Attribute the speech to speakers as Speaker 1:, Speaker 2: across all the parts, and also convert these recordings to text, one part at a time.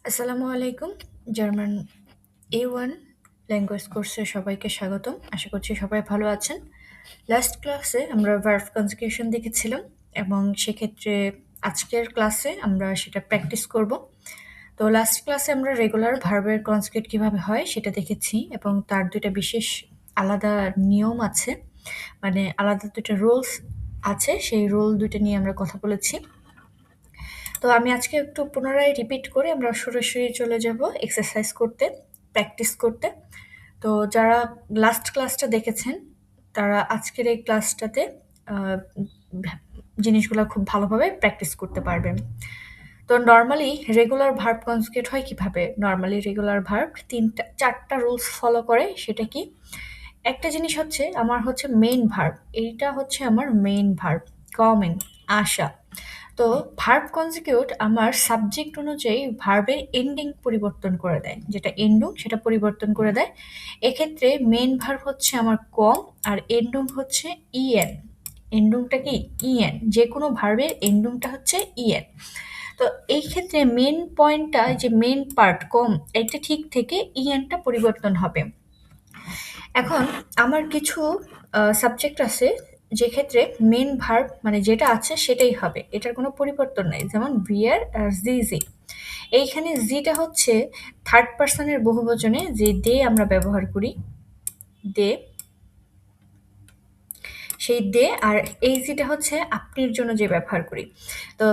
Speaker 1: আসসালামু আলাইকুম। German A1 language কোর্সে সবাইকে স্বাগতম। আশা করছি সবাই ভালো আছেন। লাস্ট ক্লাসে আমরা ভার্ব কনজুগেশন দেখেছিলাম এবং সেক্ষেত্রে আজকের ক্লাসে আমরা সেটা প্র্যাকটিস করব। তো লাস্ট ক্লাসে আমরা রেগুলার ভার্বের কনজুগেট কিভাবে হয় সেটা দেখেছি এবং তার ২ টা বিশেষ আলাদা নিয়ম আছে। মানে আলাদা ২ টা রুলস আছে। সেই রুল ২ টা নিয়ে আমরা কথা বলেছি। তো আমি আজকে একটু পুনরায় রিপিট করে আমরা সরাসরি চলে যাব এক্সারসাইজ করতে, প্র্যাকটিস করতে। তো যারা লাস্ট ক্লাসটা দেখেছেন, তারা আজকের এই ক্লাসটাতে আ ভ্যা জিনিসগুলা খুব ভালোভাবে প্র্যাকটিস করতে পারবেন। তো নরমালি রেগুলার ভার্ব কনজুগেট হয় কিভাবে? নরমালি রেগুলার ভার্ব ৪ টা রুলস ফলো করে। সেটা কি? একটা জিনিস হচ্ছে আমার হচ্ছে মেইন ভার্ব। এইটা হচ্ছে আমার মেইন ভার্ব। কমিং, আসা। তো ভার্ব কনজুগেট আমার সাবজেক্ট অনুযায়ী ভার্বের এন্ডিং পরিবর্তন করে দেয়। যেটা এন্ডুং সেটা পরিবর্তন করে দেয়। এক্ষেত্রে মেইন ভার্ব হচ্ছে আমার কম আর এন্ডুং হচ্ছে ইএন। এন্ডুংটা কি? ইএন। যেকোনো ভার্বের এন্ডুংটা হচ্ছে ইএন। তো এই ক্ষেত্রে মেইন পয়েন্টটা যে মেইন পার্ট কম এটা ঠিক থেকে ইএনটা পরিবর্তন হবে। এখন আমার কিছু সাবজেক্ট আছে যেক্ষেত্রে মেইন ভার্ব মানে যেটা আছে সেটাই হবে। এটার কোনো পরিবর্তন নাই। যেমন বিয়ার আর জি। এইখানে জিটা হচ্ছে থার্ড পারসনের বহুবচনে যে দে আমরা ব্যবহার করি। দে, সেই দে আর এই জিটা হচ্ছে আপনির জন্য যে ব্যবহার করি। তো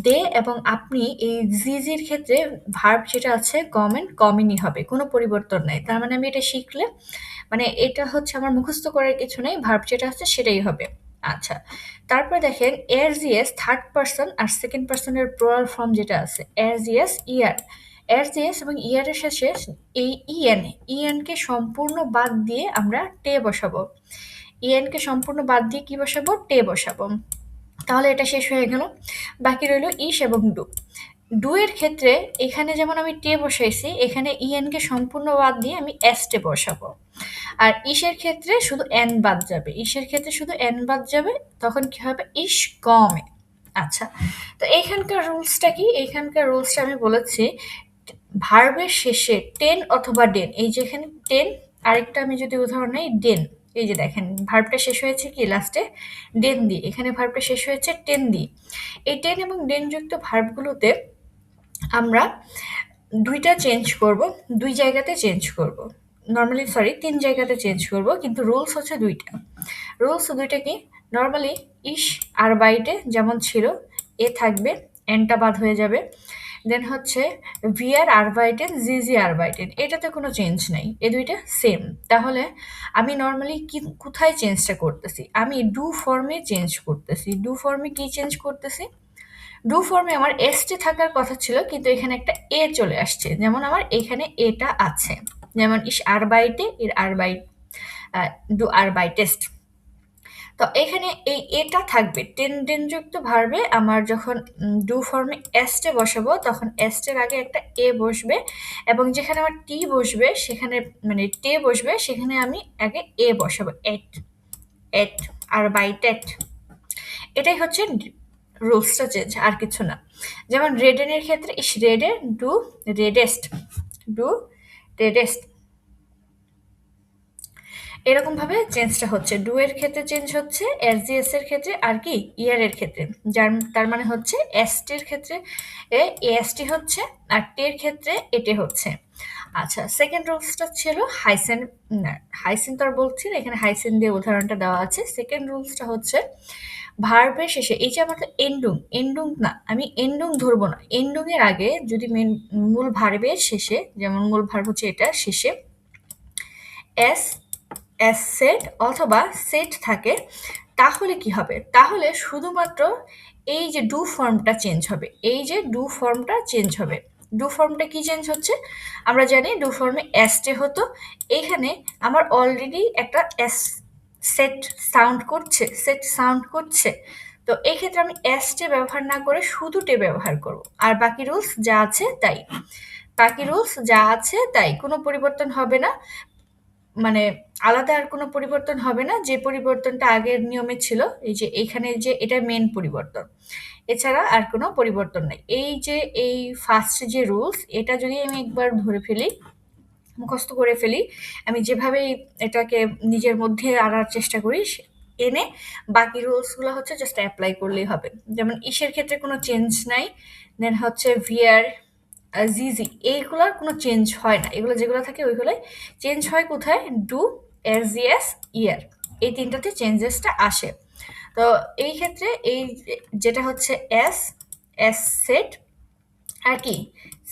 Speaker 1: দে এবং আপনি এই জির ক্ষেত্রে ভার্ব যেটা আছে কমন কমনই হবে। কোনো পরিবর্তন নাই। তার মানে আমি এটা শিখলে মানে এটা হচ্ছে আমার মুখস্থ করার কিছু নেই। ভার্ব যেটা আছে সেটাই হবে। আচ্ছা। তারপরে দেখেন এর জিএস থার্ড পারসন আর সেকেন্ড পারসনের প্লুরাল ফর্ম যেটা আছে এর জিএস ইয়ার। এর জিএস এবং ইয়ার এর শেষে এই ইএন কে সম্পূর্ণ বাদ দিয়ে আমরা টে বসাবো। ইএন কে সম্পূর্ণ বাদ দিয়ে কি বসাবো? টে বসাবো। তাহলে এটা শেষ হয়ে গেল। বাকি রইল ইস এবং ডু। ডু এর ক্ষেত্রে এখানে যেমন আমি টে বসাইছি, এখানে ইএন কে সম্পূর্ণ বাদ দিয়ে আমি এস টে বসাবো। আর ইসের ক্ষেত্রে শুধু এন বাদ যাবে। ইসের ক্ষেত্রে শুধু এন বাদ যাবে। তখন কি হবে? ইস কমে। আচ্ছা। তো এইখানকার রুলসটা কি? এইখানকার রুলসটা আমি বলেছি ভার্বের শেষে টেন অথবা ডেন। এই যে এখানে টেন, আরেকটা আমি যদি উদাহরণ নেই ডেন। এই যে দেখেন ভার্বটা শেষ হয়েছে কি লাস্টে ডেন দিয়ে। এখানে ভার্বটা শেষ হয়েছে টেন দিয়ে। এই টেন এবং ডেন যুক্ত ভার্বগুলোতে আমরা ২ টা চেঞ্জ করব, ২ জায়গাতে চেঞ্জ করব। নরমালি সরি ৩ জায়গাতে চেঞ্জ করব কিন্তু রুলস হচ্ছে ২ টা। রুলস ২ টা কি? নরমালি ইস আর বাইটে যেমন ছিল এ থাকবে, এনটা বাদ হয়ে যাবে। দেন হচ্ছে ভিআর আরবাইটেন জিজি আরবাইটেন এটাতে কোনো চেঞ্জ নাই। এ ২ টা সেম। তাহলে আমি নরমালি কি কোথায় চেঞ্জটা করতেছি? আমি ডু ফর্মে চেঞ্জ করতেছি। ডু ফর্মে কি চেঞ্জ করতেছি? ডু ফর্মে আমার এসটি থাকার কথা ছিল কিন্তু এখানে একটা এ চলে আসছে। যেমন আমার এখানে এটা আছে। যেমন ইস আরবাইটে এর আরবাইট ডু আরবাইটেস্ট। তো এখানে এই এটা থাকবে। টেনডেনযুক্ত ভার্বে আমার যখন ডু ফর্মে এস্টে বসাবো তখন এস্টের আগে একটা এ বসবে এবং যেখানে আমার টি বসবে সেখানে মানে টে বসবে সেখানে আমি আগে এ বসাবো। এট, এট আর বাইটেট। এটাই হচ্ছে রুলসটা চেঞ্জ, আর কিছু না। যেমন রেডেনের ক্ষেত্রে ইস রেডে ডু রেডেস্ট, ডু রেডেস্ট। এরকম ভাবে চেঞ্জটা হচ্ছে। ডু এর ক্ষেত্রে চেঞ্জ হচ্ছে, এসজিএস এর ক্ষেত্রে আর কি ইয়ার এর ক্ষেত্রে। যার তার মানে হচ্ছে এসটি এর ক্ষেত্রে এএসটি হচ্ছে আর টি এর ক্ষেত্রে এটে হচ্ছে। আচ্ছা, সেকেন্ড রুলসটা ছিল হাইসেন। না, হাইসেন তো আর বলছি না, এখানে হাইসেন দিয়ে উদাহরণটা দেওয়া আছে। সেকেন্ড রুলসটা হচ্ছে ভার্বের শেষে এই যে আমার এন্ডুং, এন্ডুং না, আমি এন্ডুং ধরবো না। এন্ডুং এর আগে যদি মূল ভার্বের শেষে, যেমন মূল ভার্ব হচ্ছে এটা, শেষে এস এস সেট অথবা সেট থাকে তাহলে কি হবে? তাহলে শুধুমাত্র এই যে ডু ফর্মটা চেঞ্জ হবে। এই যে ডু ফর্মটা চেঞ্জ হবে। ডু ফর্মটা কি চেঞ্জ হচ্ছে? আমরা জানি ডু ফর্মে এসটে হতো। এখানে আমার অলরেডি একটা এস সেট সাউন্ড করছে, সেট সাউন্ড করছে। তো এই ক্ষেত্রে আমি এসটে ব্যবহার না করে শুধু টে ব্যবহার করব। আর বাকি রুলস যা আছে তাই। বাকি রুলস যা আছে তাই, কোনো পরিবর্তন হবে না। মানে আলাদা আর কোনো পরিবর্তন হবে না। যে পরিবর্তনটা আগের নিয়মে ছিল, এই যে এইখানে যে এটা মেইন পরিবর্তন। এছাড়া আর কোনো পরিবর্তন নাই। এই যে এই ফার্স্ট যে রুলস, এটা যদি আমি একবার ধরে ফেলি, মুখস্থ করে ফেলি, আমি যেভাবেই এটাকে নিজের মধ্যে আনার চেষ্টা করি, এনে বাকি রুলসগুলো হচ্ছে জাস্ট অ্যাপ্লাই করলেই হবে। যেমন ইসের ক্ষেত্রে কোনো চেঞ্জ নাই, দেন হচ্ছে ভিআর, জিজি, এইগুলোর কোনো চেঞ্জ হয় না। এগুলো যেগুলো থাকে ওইগুলোই চেঞ্জ হয়। কোথায়? ডু, এসজিএস, ইয়ার, এই তিনটাতে চেঞ্জেসটা আসে। তো এই ক্ষেত্রে এই যেটা হচ্ছে এস, এস সেট, আর কি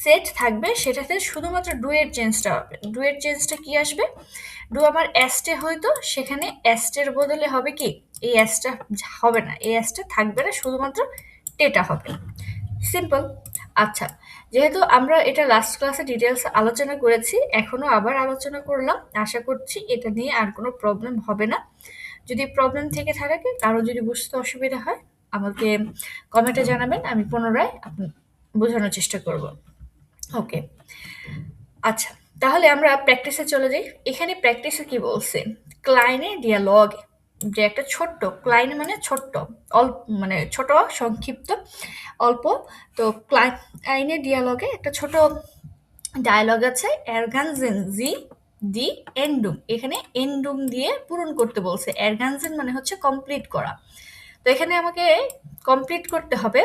Speaker 1: সেট থাকবে, সেটাতে শুধুমাত্র ডু এর চেঞ্জটা হবে। ডু এর চেঞ্জটা কি আসবে? ডু আমার এসটে হয়তো, সেখানে এসটের বদলে হবে কি, এই এসটা হবে না, এই এসটা থাকবে না, শুধুমাত্র টেটা হবে। সিম্পল। আচ্ছা, যেহেতু আমরা এটা লাস্ট ক্লাসে ডিটেলস আলোচনা করেছি, এখনো আবার আলোচনা করলাম। আশা করছি এটা নিয়ে আর কোনো প্রবলেম হবে না। যদি প্রবলেম থেকে থাকে, কারো যদি বুঝতে অসুবিধা হয়, আমাকে কমেন্টে জানাবেন, আমি পুনরায় বোঝানোর চেষ্টা করব। ওকে, আচ্ছা, তাহলে আমরা প্র্যাকটিসে চলে যাই। এখানে প্র্যাকটিসে কি বলছে? ক্লাইনে ডিয়ালগ, যে একটা ছোট্ট, ক্লাইনে মানে ছোট্ট, অল্প, মানে ছোট, সংক্ষিপ্ত, অল্প। তো ক্লাইনে ডিয়ালগে একটা ছোট ডায়লগ আছে, এরগানজেন জি দি এন্ডুম। এখানে এন্ডুম দিয়ে পূরণ করতে বলছে। এরগানজেন মানে হচ্ছে কমপ্লিট করা। তো এখানে আমাকে কমপ্লিট করতে হবে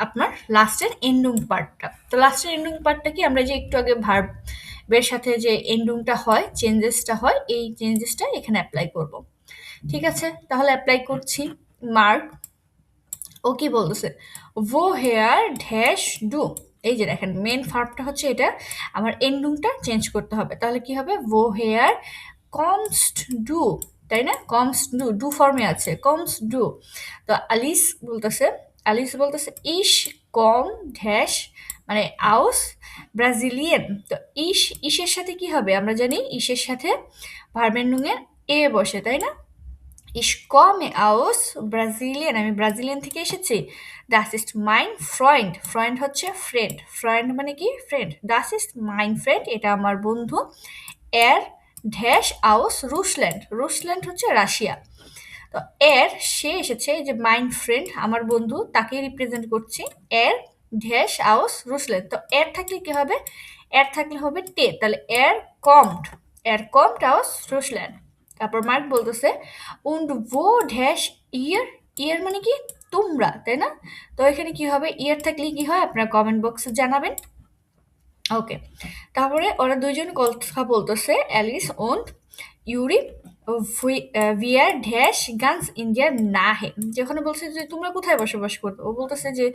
Speaker 1: আপনার লাস্টের এন্ডুং পার্টটা। তো লাস্টের এন্ডুং পার্টটা কি, আমরা যে একটু আগে ভার্বের সাথে যে এন্ডুংটা হয়, চেঞ্জেসটা হয়, এই চেঞ্জেসটা এখানে অ্যাপ্লাই করব। ঠিক আছে, তাহলে অ্যাপ্লাই করছি। মার্ক, ও কি বলতেছে? ভো হেয়ার ড্যাশ ডু। এই যে দেখেন, মেন ভার্বটা হচ্ছে এটা, আমার এন্ডুংটা চেঞ্জ করতে হবে। তাহলে কি হবে? ভো হেয়ার কমস্ট ডু, তাই না? কমস্ট ডু, ডু ফর্মে আছে, কমস্ট ডু। তো আলিস বলতেছে ইস কম ড্যাশ, মানে আউস ব্রাজিলিয়ান। তো ইসের সাথে কি হবে? আমরা জানি ইসের সাথে ভার্বেন্ডুং এর এ বসে, তাই না? Ich komme aus Brasilien, আমি ব্রাজিলিয়ান থেকে এসেছি। Das ist mein Freund, Freund হচ্ছে ফ্রেন্ড, ফ্রেন্ড মানে কি? Friend. Das ist mein Freund, এটা আমার বন্ধু। Er dash aus Russland, Russland হচ্ছে রাশিয়া। তো সে এসেছে, এই যে মাইন ফ্রেন্ড, আমার বন্ধু, তাকে রিপ্রেজেন্ট করছি। এর ড্যাশ আউস রুসলেন। তো এর থাকলে কি হবে? এর থাকলে হবে টে, তাহলে এর কমড আউস রুসলেন। তারপর মার্ক বলতেছে উন্ড ভো ড্যাশ ইয়ার, ইয়ার মানে কি? তোমরা, তাই না? তো এখানে কি হবে? ইয়ার থাকলে কি হয় আপনারা কমেন্ট বক্সে জানাবেন। ওকে, তারপরে ওরা দুইজন কথা বলতেছে, অ্যালিস und ইউরি ভিয়ার ড্যাশ গানস ইন্ডিয়ার না হে। যেখানে বলছে যে তোমরা কোথায় বসবাস করতো, ও বলতেছে যে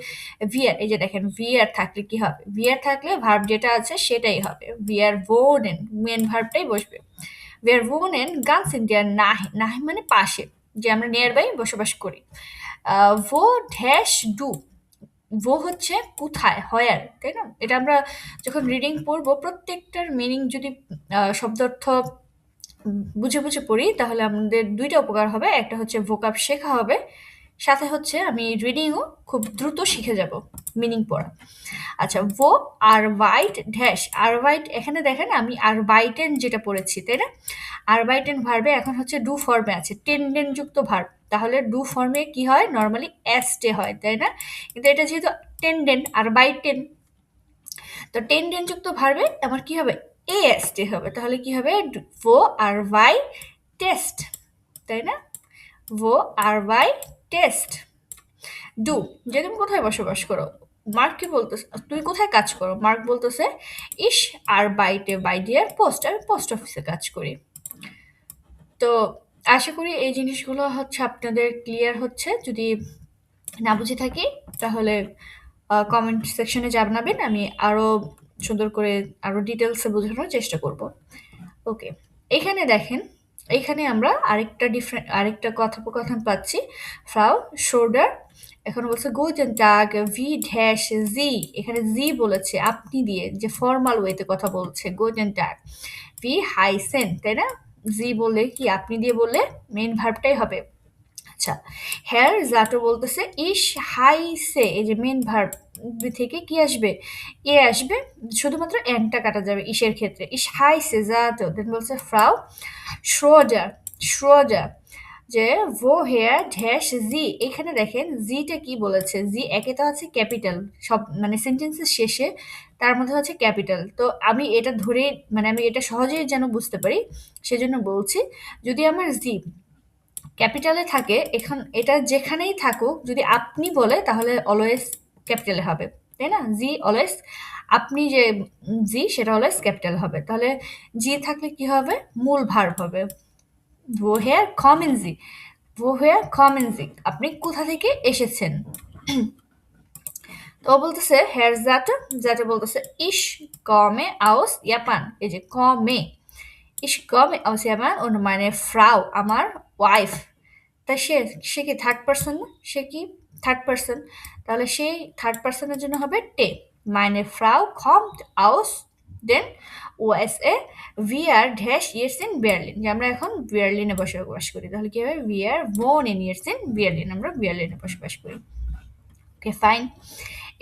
Speaker 1: ভিয়ার, এই যে দেখেন ভিয়ার থাকলে কি হবে? ভিয়ার থাকলে ভার্ব যেটা আছে সেটাই হবে, ভিয়ার ভোনেন, মেন ভার্বটাই বসবে। ভিয়ার ভোনেন গানস ইন্ডিয়ার না হে, না হে মানে পাশে, যে আমরা নিয়ার বাই বসবাস করি। ভো ড্যাশ ডু, ভো হচ্ছে কোথায়, হয়ার, তাই না? এটা আমরা যখন রিডিং পড়বো, প্রত্যেকটার মিনিং যদি শব্দার্থ বুঝে বুঝে পড়ি, তাহলে আমাদের দুইটা উপকার হবে। একটা হচ্ছে ভোকাব শেখা হবে, সাথে হচ্ছে আমি রিডিংও খুব দ্রুত শিখে যাব, মিনিং পড়া। আচ্ছা, ভো আর হোয়াইট ড্যাশ, আর হোয়াইট, এখানে দেখেন আমি আর বাইটেন যেটা পড়েছি, তাই না? আর বাইটেন ভার্বে এখন হচ্ছে ডু ফর্মে আছে, টেন্ডেন যুক্ত ভার্ব, তাহলে ডু ফর্মে কি হয়? নর্মালি এসটে হয়, তাই না? কিন্তু এটা যেহেতু টেন্ডেন আর বাইটেন, তো টেন্ডেন যুক্ত ভার্বে আমার কি হবে? এএসটি হবে। তাহলে কি হবে? ভো আর ভাই টেস্ট, তাই না? ভো আর ভাই টেস্ট। ডু, যে তুমি কোথায় বসবাস করো? মার্ক কি বলতেছে? তুমি কোথায় কাজ করো? মার্ক বলতেছে ইস আর বাইটে বাই ডিয়ার পোস্ট, আমি পোস্ট অফিসে কাজ করি। তো আশা করি এই জিনিসগুলো হচ্ছে আপনাদের ক্লিয়ার হচ্ছে। যদি না বুঝে থাকি, তাহলে কমেন্ট সেকশনে জানাবেন, আমি আরো সুন্দর করে আরো ডিটেলসে বোঝানোর চেষ্টা করব। ওকে, এখানে দেখেন, এখানে আমরা আরেকটা কথোপকথন পাচ্ছি। ফ্রাউ শোল্ডার, এখন বলছে গুটেন টাগ ভি ড্যাশ জি, এখানে জি বলেছে আপনি দিয়ে, যে ফর্মাল ওয়েতে কথা বলছে। গুটেন টাগ ভি হাইসেন, তাই না? জি বললে কি, আপনি দিয়ে বললে মেইন ভার্বটাই হবে। আচ্ছা, হেয়ার জাটো বলতেছে ইস হাইসে, এই যে মেন ভার্ব থেকে কি আসবে? এ আসবে, শুধুমাত্র এনটা কাটা যাবে ইসের ক্ষেত্রে। ইস হাইসে জাটো, দেন বলছে ফ্রাউ শ্রোডার, শ্রোডার যে ভো হেয়ার ড্যাশ জি, এখানে দেখেন জিটা কি বলেছে, জি একে তো আছে ক্যাপিটাল, সব মানে সেন্টেন্সের শেষে তার মধ্যে হচ্ছে ক্যাপিটাল। তো আমি এটা ধরে, মানে আমি এটা সহজেই যেন বুঝতে পারি সেজন্য বলছি, যদি আমার জি ক্যাপিটালে থাকে, এখন এটা যেখানেই থাকুক যদি আপনি বলে তাহলে অলওয়েজ ক্যাপিটালে হবে, তাই না? জি অলওয়েজ, আপনি যে জি সেটা অলওয়েজ ক্যাপিটাল হবে। তাহলে জি থাকলে কি হবে? মূল ভার্ব হবে। woher kommen Sie? woher kommen Sie? আপনি কোথা থেকে এসেছেন? তো ও বলতেছে হেয়ার জাটো, জাটো বলতেছে ich komme aus Japan, এই যে komme, ich komme aus Japan und meine Frau আমার ওয়াইফ। তা সে, সে কি থার্ড পারসন না? সে কি থার্ড পারসন, তাহলে সেই থার্ড পারসনের জন্য হবে টে। meine Frau kommt aus den USA, wir dash years in Berlin, যে আমরা এখন বার্লিনে বসবাস করি, তাহলে কি হবে? wir wohnen jetzt in Berlin, আমরা বার্লিনে বসবাস করি। Okay fine.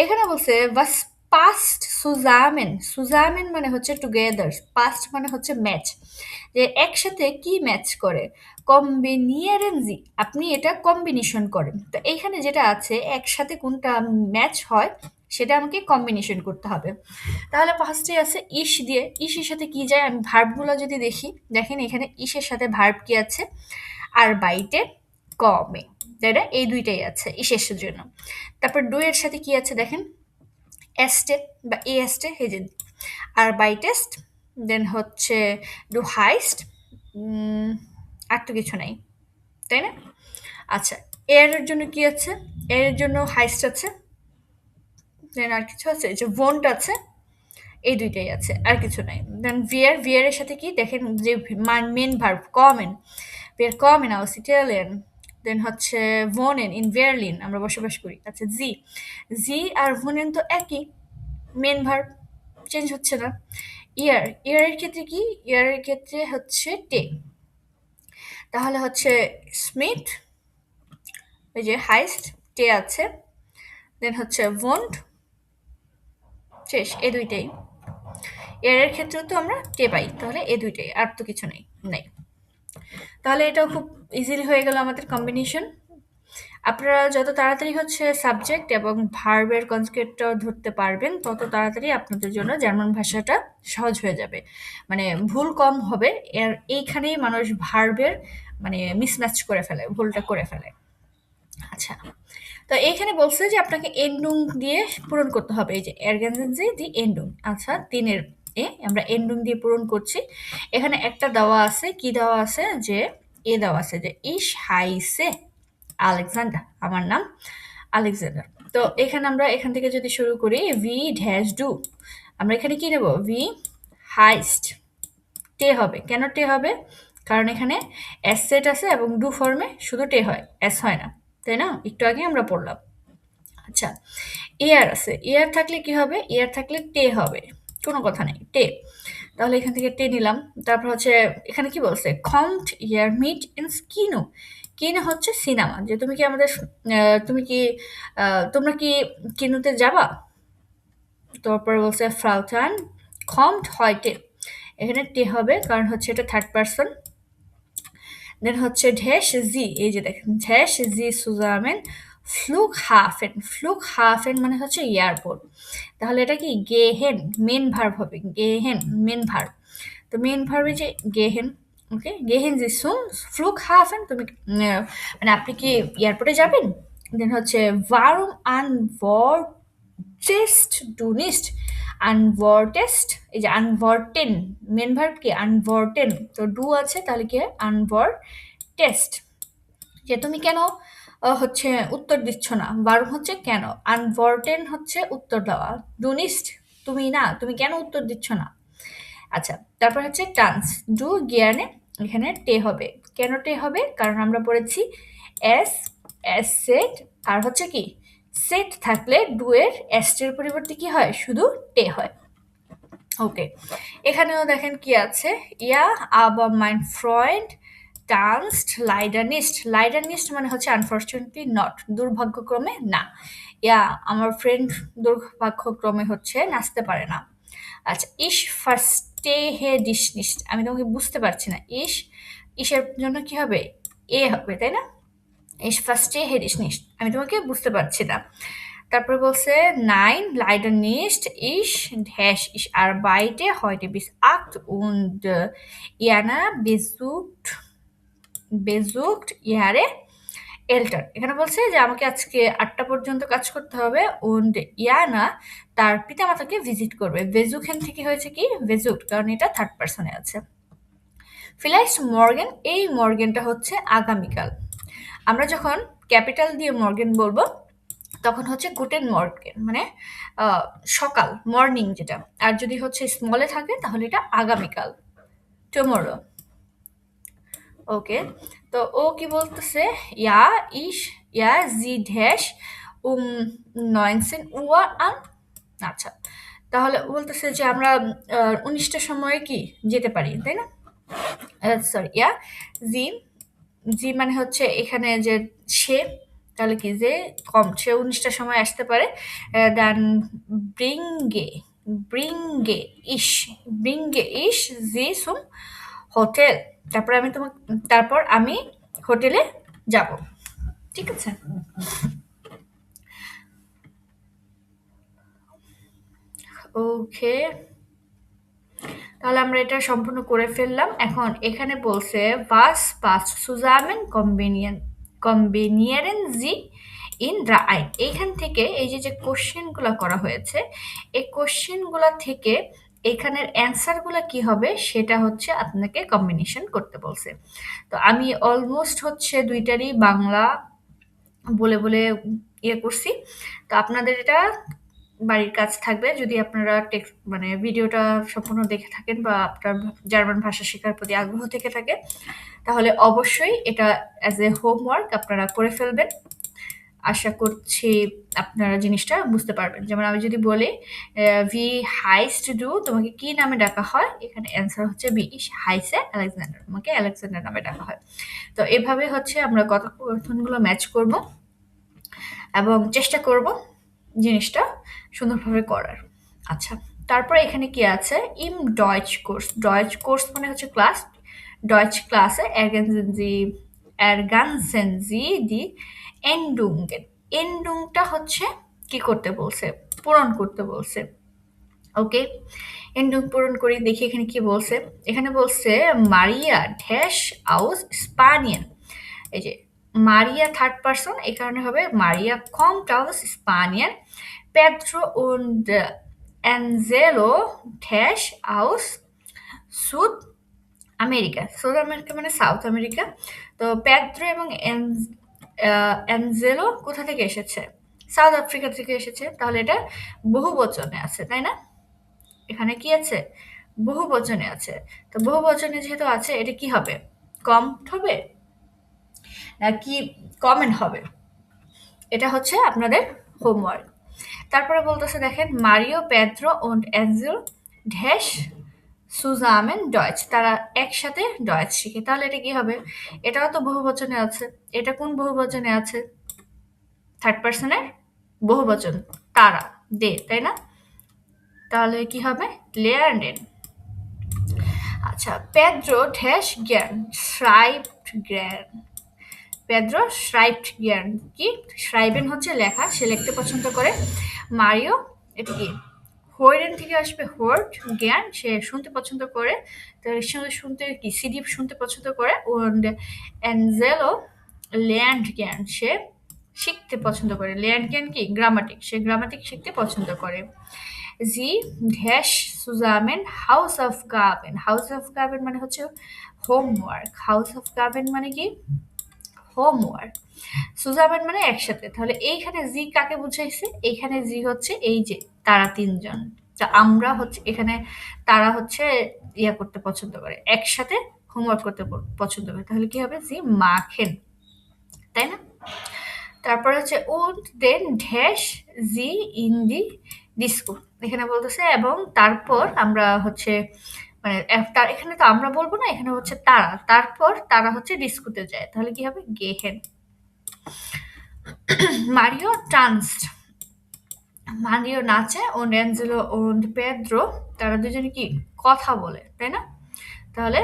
Speaker 1: এখানে বলছে was passt zusammen, zusammen মানে হচ্ছে টুগেদার, পাস্ট মানে হচ্ছে ম্যাচ, যে একসাথে কি ম্যাচ করে? কম্বিনিয়েরেন জি, আপনি এটা কম্বিনেশন করেন। তো এইখানে যেটা আছে একসাথে কোনটা ম্যাচ হয় সেটা আমাকে কম্বিনেশন করতে হবে। তাহলে ফার্স্টে আছে ইস দিয়ে, ইসের সাথে কি যায় আমি ভার্বগুলো যদি দেখি, দেখেন এখানে ইসের সাথে ভার্ব কি আছে? আর বাইটে কমে, তাই না? এই দুইটাই আছে ইসের জন্য। তারপর ডু এর সাথে কি আছে দেখেন? এস্টে বা এ এস্টে, এই যে আর বাই টেস্ট, দেন হচ্ছে ডু হাইস্ট, আর তো কিছু নাই, তাই না? আচ্ছা, এর জন্য কি আছে? এর জন্য হাইস্ট আছে, দেন আর কিছু আছে? এই যে ভোন্ট আছে, এই দুইটাই আছে, আর কিছু নাই। দেন ভিয়ার, ভিয়ারের সাথে কি দেখেন যে মেন ভার্ব কমেন, ভিয়ার কমেন আউস ইটালিয়ান, দেন হচ্ছে ভোনেন ইন বার্লিন, আমরা বসবাস করি। আচ্ছা জি, জি আর ভোনেন তো একই, মেন ভার্ব চেঞ্জ হচ্ছে না। ইয়ার, ইয়ারের ক্ষেত্রে কি? ইয়ারের ক্ষেত্রে হচ্ছে টে, তাহলে হচ্ছে স্মিথ, ওই যে হাইস্ট, টে আছে, দেন হচ্ছে ভন্ড, শেষ, এ দুইটাই। এর ক্ষেত্রেও তো আমরা টে পাই, তাহলে এ দুইটাই, আর তো কিছু নেই, নাই। তাহলে এটাও খুব ইজিলি হয়ে গেল আমাদের কম্বিনেশন। আপনারা যত তাড়াতাড়ি হচ্ছে সাবজেক্ট এবং ভার্বের কনসেপ্টটা ধরতে পারবেন তত তাড়াতাড়ি আপনাদের জন্য জার্মান ভাষাটা সহজ হয়ে যাবে, মানে ভুল কম হবে। এর এইখানেই মানুষ ভার্বের মানে মিসম্যাচ করে ফেলে, ভুলটা করে ফেলে। আচ্ছা, তো এইখানে বলছে যে আপনাকে এন্ডুং দিয়ে পূরণ করতে হবে, এই যে এরগেনজেন্সি দি এন্ডুং। আচ্ছা, তিনের আমরা এন্ডুং দিয়ে পূরণ করছি। এখানে একটা দেওয়া আছে, কি দেওয়া আছে? যে এ দেওয়া আছে যে ইস হাইসে আলেকজান্ডার, আমার নাম আলেকজান্ডার। তো এখানে আমরা এখান থেকে যদি শুরু করি ভি ড্যাশ ডু, আমরা এখানে কি নেব? ভি হাইস্ট, টে হবে। কেন টে হবে? কারণ এখানে এস সেট আছে এবং ডু ফর্মে শুধু টে হয়, এস হয় না, তাই না? একটু আগে আমরা পড়লাম। আচ্ছা, এয়ার আছে, এয়ার থাকলে কি হবে? এয়ার থাকলে টে হবে, কোনো কথা নেই, টে। তাহলে এখান থেকে টে নিলাম। তারপর হচ্ছে এখানে কি বলছে? কমট ইয়ার মিট ইন স্কিনো, কিনো হচ্ছে সিনেমা, যে তুমি কি আমাদের তুমি কি তোমরা কি কিনোতে যাবা? তারপর বলছে ফ্রাউটান কমট হয়টে, এখানে টে হবে কারণ হচ্ছে এটা থার্ড পারসন। দেন হচ্ছে ঢ্যাশ জি, এই যে দেখেন ঢ্যাশ জি সুজামেন ফ্লুক হাফেন, ফ্লুক হাফেন মানে হচ্ছে এয়ারপোর্ট। তাহলে এটা কি? গেহেন, মেন ভার্ব হবে, গেহেন মেন ভার্ব। তো মেন ভার্বে যে গেহেন, ওকে, গেহেন জি সুন ফ্লুক হাফেন, তুমি মানে আপনি কি এয়ারপোর্টে যাবেন? দেন হচ্ছে ওয়ারুম আন টেস্ট ডু নিস্ট আনওয়ার্টেস্ট, এই যে আনওয়ার্টেন, মেন ভার্ব কি? আনওয়ার্টেন, তো ডু আছে, তাহলে কি হয়? আনওয়ার্ট টেস্ট, যে তুমি কেন হচ্ছে উত্তর দিচ্ছ না। ভার্ব হচ্ছে কেন, আনওয়ার্টেন হচ্ছে উত্তর দেওয়া, ডু নিস্ট তুমি না, তুমি কেন উত্তর দিচ্ছ না। আচ্ছা, তারপর হচ্ছে টান্স, ডু গিয়ানে, এখানে টে হবে। কেন টে হবে? কারণ আমরা পড়েছি এস, এস সেট, আর হচ্ছে কি সেট থাকলে ডু এর এস্টের পরিবর্তে কি হয়? শুধু টে হয়। ওকে, এখানেও দেখেন কি আছে? ইয়া আবার মাইন ফ্রেন্ড টান্সড লাইডার নিস্ট। লাইডার নিস্ট মানে হচ্ছে আনফরচুনেটলি নট, দুর্ভাগ্যক্রমে না। ইয়া আমার ফ্রেন্ড দুর্ভাগ্যক্রমে হচ্ছে নাচতে পারে না। আচ্ছা, ইস ফার্স্টে হে ডিস নিস্ট, আমি তোমাকে বুঝতে পারছি না। ইসের জন্য কি হবে? এ হবে, তাই না? ইস ফার্স্টে হে ডিস নিস্ট, আমি তোমাকে বুঝতে পারছি না। তারপরে বলছে নাইন লাইডার নিস্ট ইস dash his আরবাইটে heute bis 8 und Jana besucht ihre Eltern। এখানে বলছে যে আমাকে আজকে 8টা পর্যন্ত কাজ করতে হবে। und ইয়ানা তার পিতামাতাকে ভিজিট করবে। বেজুকেন থেকে হয়েছে কি বেজুকড, কারণ এটা থার্ড পারসনে আছে। ফিলাইস্ট মর্গেন, এই মর্গেনটা হচ্ছে আগামীকাল। আমরা যখন ক্যাপিটাল দিয়ে মর্গেন বলবো তখন হচ্ছে গুটেন মর্গেন মানে সকাল, মর্নিং যেটা। আর যদি হচ্ছে স্মলে থাকে তাহলে এটা আগামীকাল, টুমরো। ওকে, তো ও কি বলতেছে? ইয়া ইস ইয়া জি ড্যাশ 19 Uhr an। আচ্ছা, তাহলে বলতেছে যে আমরা 19টার সময় কি যেতে পারি, তাই না? সরি, ইয়া জি, জি মানে হচ্ছে এখানে যে সে, তাহলে কি যে কম, সে 19টার সময় আসতে পারে। দেন ব্রিঙ্গে ব্রিঙ্গে ইস ব্রিঙ্গে ইস জি সুম হোটেল। তারপর আমি হোটেলে যাব। ঠিক আছে? ওকে, তাহলে আমরা এটা সম্পূর্ণ করে ফেললাম। এখন এখানে বলছে was passt zusammen kombinieren Sie in drei। এইখান থেকে এই যে কোশ্চেনগুলো করা হয়েছে, এই কোশ্চেনগুলো থেকে এখানের অ্যান্সারগুলো কি হবে সেটা হচ্ছে আপনাকে কম্বিনেশন করতে বলছে। তো আমি অলমোস্ট হচ্ছে দুইটারই বাংলা বলে ইয়ে করছি। তো আপনাদের এটা বাড়ির কাজ থাকবে, যদি আপনারা মানে ভিডিওটা সম্পূর্ণ দেখে থাকেন বা আপনার জার্মান ভাষা শেখার প্রতি আগ্রহ থেকে থাকে, তাহলে অবশ্যই এটা অ্যাজ এ হোমওয়ার্ক আপনারা করে ফেলবেন। আশা করছি আপনারা জিনিসটা বুঝতে পারবেন। যেমন আমি যদি বলি ভি হাইস্ট ডু, তোমাকে কি নামে ডাকা হয়, এখানে অ্যান্সার হচ্ছে বি হাইসে আলেকজান্ডার, তোমাকে আলেকজান্ডার নামে ডাকা হয়। তো এভাবে হচ্ছে আমরা কথোপকথনগুলো ম্যাচ করব এবং চেষ্টা করব জিনিসটা সুন্দরভাবে করার। আচ্ছা, তারপরে এখানে কি আছে? ইম ডয়েচ কোর্স। ডয়েচ কোর্স মানে হচ্ছে ক্লাস। ডয়েচ ক্লাসে এরগানসেন জি দি এন্ডুঙ্গেন। এন্ডুংটা হচ্ছে কি করতে বলছে? পূরণ করতে বলছে। ওকে, এন্ডুং পূরণ করি, দেখি এখানে কি বলছে। এখানে বলছে মারিয়া ড্যাশ আউস স্পানিয়ান। এই যে মারিয়া থার্ড পারসন, এই কারণে হবে মারিয়া kommt aus Spanien। Pedro und Angelo dash aus সুদ আমেরিকা। সাউথ আমেরিকা মানে সাউথ আমেরিকা। তো পেদ্রো এবং অ্যাঞ্জেলো কোথা থেকে এসেছে? সাউথ আফ্রিকা থেকে এসেছে। তাহলে এটা বহু বচনে আছে, তাই না? এখানে কি আছে? বহু বচনে আছে। তো বহু বচনে যেহেতু আছে, এটা কি হবে? কম হবে নাকি কমেন্ট হবে? এটা হচ্ছে আপনাদের হোমওয়ার্ক। তারপরে বলতেছে দেখেন Mario Pedro und Angel dash সুজামেন ডয়েচ, তারা একসাথে ডয়েচ শিখে। তাহলে এটা কি হবে? এটাও তো বহুবচনে আছে। এটা কোন বহুবচনে আছে? থার্ড পারসনের বহুবচন, তারা, দে, তাই না? তাহলে কি হবে? লেয়ারনেন। আচ্ছা, পেদ্রো ড্যাশ জ্ঞান শ্রাইবড জ্ঞান। পেদ্রো শ্রাইবড জ্ঞান কি? শ্রাইবেন হচ্ছে লেখা, সে লিখতে পছন্দ করে। মারিও, এটা কি? হোয়েরেন থেকে আসবে হোয়ার্ড, জ্ঞান, সে শুনতে পছন্দ করে। তাহলে শুনতে কি? সিডি শুনতে পছন্দ করে। অ্যাঞ্জেলো ল্যান্ড জ্ঞান, সে শিখতে পছন্দ করে। ল্যান্ড জ্ঞান কি? গ্রামাটিক, সে গ্রামাটিক শিখতে পছন্দ করে। জি ড্যাশ সুজামেন হাউস অফ গাবেন। হাউস অফ গাবেন মানে হচ্ছে হোমওয়ার্ক। হাউস অফ গাবেন মানে কি? হোমওয়ার্ক। সুজাবেন মানে একসাথে। তাহলে এইখানে জি কাকে বুঝাইছে? এইখানে জি হচ্ছে এই যে তারা তিনজন। তা আমরা হচ্ছে এখানে তারা হচ্ছে ইয়া করতে পছন্দ করে, একসাথে হোমওয়ার্ক করতে পছন্দ করে। তাহলে কি হবে? জি মাখেন, তাই না? তারপর হচ্ছে und den dash G in the disco. এখানে বলতেছে এবং তারপর আমরা হচ্ছে মানে তার এখানে তো আমরা বলবো না, এখানে হচ্ছে তারা, তারপর তারা হচ্ছে ডিস্কোতে যায়, তাহলে কি হবে গেহেন। মারিও টান্সড, মারিও নাচে ও অ্যাঞ্জেলো ও পেদ্রো তারা দুজনে কি কথা বলে, তাই না? তাহলে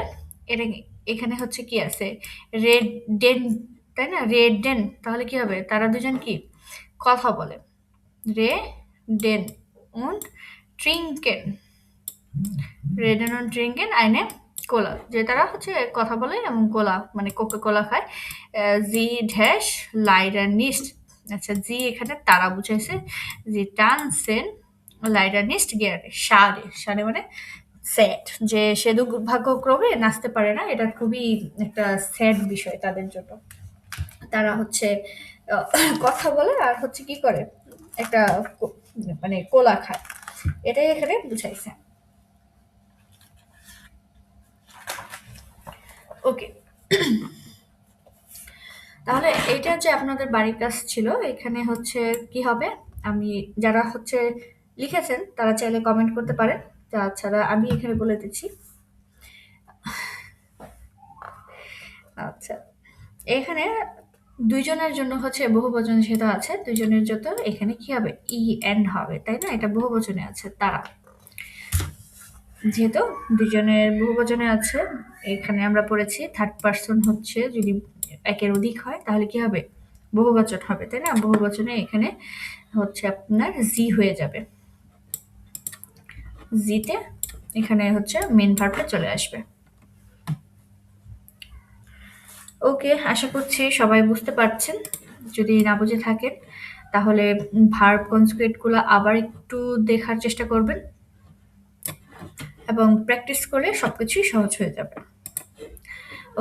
Speaker 1: এটা কি, এখানে হচ্ছে কি আছে, রেড ডেন, তাই না? রেড ডেন, তাহলে কি হবে, তারা দুজন কি কথা বলে। রে ডেন und trinken, Radeon und trinken eine কোলা, যে তারা হচ্ছে কথা বলে এবং কোলা মানে কোকা কোলা খায়। জি ড্যাশ লাইডার নিস্ট, আচ্ছা জি এখানে তারা বুঝাইছে। জি টানসেন লাইডার নিস্ট গিয়ারে সারে, সারে মানে স্যাড, যে সে দুর্ভাগ্যক্রমে নাচতে পারে না, এটা খুবই একটা স্যাড বিষয় তাদের জন্য। তারা হচ্ছে আহ, কথা বলে আর হচ্ছে কি করে, একটা মানে কোলা খায়, এটাই এখানে বুঝাইছে। ওকে, তাহলে এইটা যে আপনাদের বাড়ির কাজ ছিল, এখানে হচ্ছে কি হবে, আমি যারা হচ্ছে লিখেছেন তারা চাইলে কমেন্ট করতে পারেন, তাছাড়া আমি এখানে বলে দিচ্ছি। আচ্ছা, এখানে দুইজনের জন্য হচ্ছে বহুবচন যেহেতু আছে, দুইজনের জন্য এখানে কি হবে, ই এন্ড হবে, তাই না? এটা বহুবচনে আছে তারা, যেহেতু দুজনের বহুবচনে আছে, এখানে আমরা পড়েছি থার্ড পার্সন হচ্ছে যদি একের অধিক হয় তাহলে কি হবে, বহুবচন হবে, তাই না? বহুবচনে এখানে হচ্ছে আপনার জি হয়ে যাবে, জিতে এখানে হচ্ছে মেন ভার্বটা চলে আসবে। ওকে, আশা করছি সবাই বুঝতে পারছেন। যদি না বুঝে থাকেন তাহলে ভার্ব কনজুগেট গুলো আবার একটু দেখার চেষ্টা করবেন এবং প্র্যাকটিস করলে সবকিছুই সহজ হয়ে যাবে।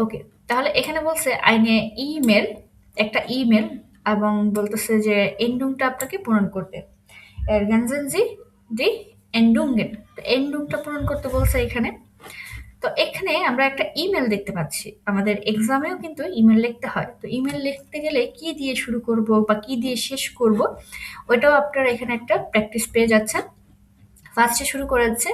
Speaker 1: ওকে, তাহলে এখানে বলছে আইনে ইমেল, একটা ইমেল, এবং বলতেছে যে এন্ডুংটা আপনাকে পূরণ করতে। গানজেন জি দি এন্ডুঙ্গেন, এন্ডুংটা পূরণ করতে বলছে এখানে। তো এখানে আমরা একটা ইমেল দেখতে পাচ্ছি, আমাদের এক্সামেও কিন্তু ইমেল লিখতে হয়। তো ইমেল লিখতে গেলে কি দিয়ে শুরু করব বা কি দিয়ে শেষ করব, ওইটাও আপনারা এখানে একটা প্র্যাকটিস পেয়ে যাচ্ছেন। ফার্স্টে শুরু করেছে